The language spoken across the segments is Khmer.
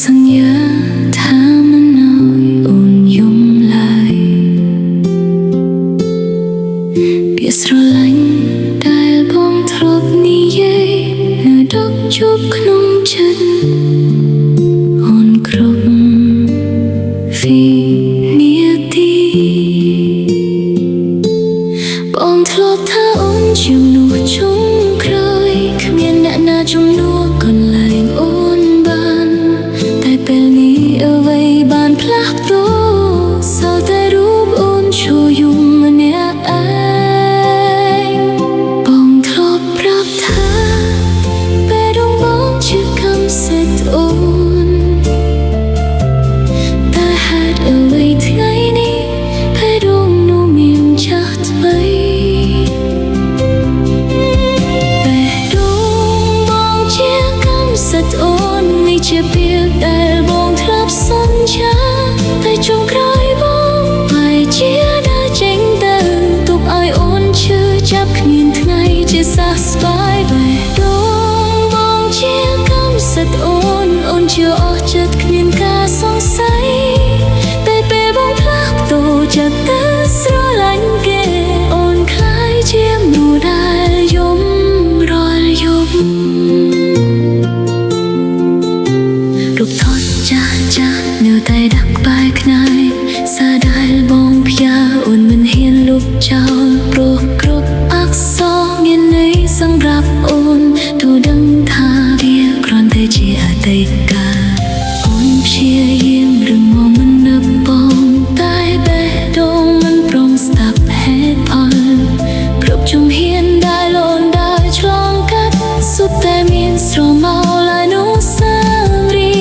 សន្យាថាមិនឲ្យអូនយំឡើយពាក្យស្រឡាញ់ដែលបងធ្លាប់និយាយនៅដកជួបក្នុងចិត្តអូនគ្រប់វិនាទីបងធ្លាប់ថាអូនជំនួសចុងក្រោយគ្មានអ្នកណាជំនួសកន្លែងអូនបានតែពេលនេះអ្វីបានផ្លាស់ប្ដូរសោតែរូបអូនឈរយំម្នាក់ឯងបងធ្លាប់ប្រាប់ថាពេលដងបងជាកម្មសិទ្ធិអូនតែហេតុអ្វីថ្ងៃនេះពេលដងនោះមានចាស់ថ្មីអូននេះជាពាក្យដែលបងធ្លាប់សន្យាតែចុងក្រោយបងបែរជាដើរចេញទៅទុកឲ្យអូនឈឺចាប់គ្មានថ្ងៃជាសះស្បើយបេះដូងបងជាកម្មសិទ្ធិអូនជាអស់ចិត្តគ្មានការសង្ស័យតែពេលបងផ្លាស់ប្ដូរចិត្តទៅស្រឡាញ់គេអូនខ្លាយជាមនុស្សដែលយំរាល់យប់រូបថតចាស់នៅតែដាក់ក្បែរខ្នើយសារដែលបងផ្ញើអូនមិនហ៊ានលុបចោលព្រោះគ្រប់អក្សរមានន័យសម្រាប់អូនទូដឹងថាវាគ្រាន់តែជាអតីតកាលអូនព្យាយាមរឹងមាំមិននឹកបងតែបេះដូងមិនព្រមស្ដាប់ហេតុផលគ្រប់ជំហានដែលអូនដើរឆ្លងកាត់សុទ្ធតែមានស្រមោលអនុស្សាវរីយ៍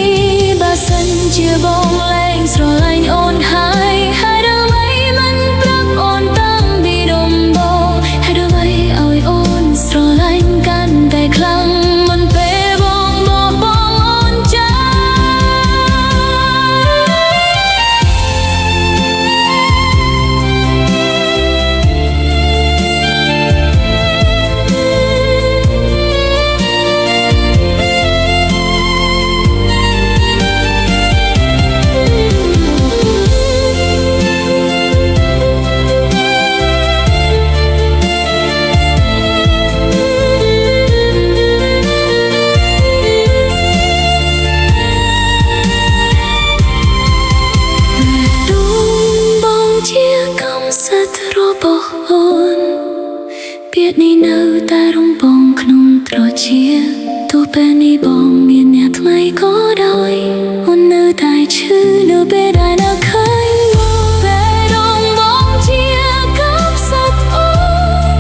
សិនជាបងលែងស្រឡាញ់អូនហើយហេតុអ្វីមិនប្រាប់អូនតាំងពីដំបូងហេតុអ្វីឲ្យអូនស្រឡាញ់កាន់តែខ្លាំងមិនពេលបងបោះបង់អូនចារបស់អូនពាក្យនេះនៅតែរំពងក្នុងត្រចៀកទោះពេលនេះបងមានអ្នកថ្មីក៏ដោយអូននៅតែឈឺនៅពេលដែលនៅឃើញបងពេលដងបងជាកម្មសិទ្ធិអូន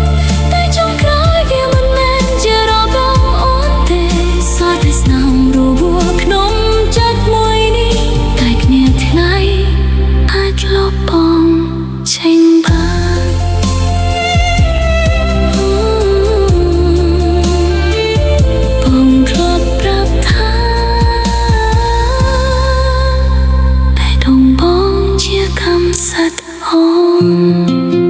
តែចុងក្រោយវាមិនមែនជារបស់អូនទេសោះតែស្នងរបួសក្នុងចិត្តមួយនេះតែគ្នាថ្ងៃអាចលុបបងចេញបានបងធ្លាប់ប្រាប់ថាបេះដូងបងជាកម្មសិទ្ធិអូន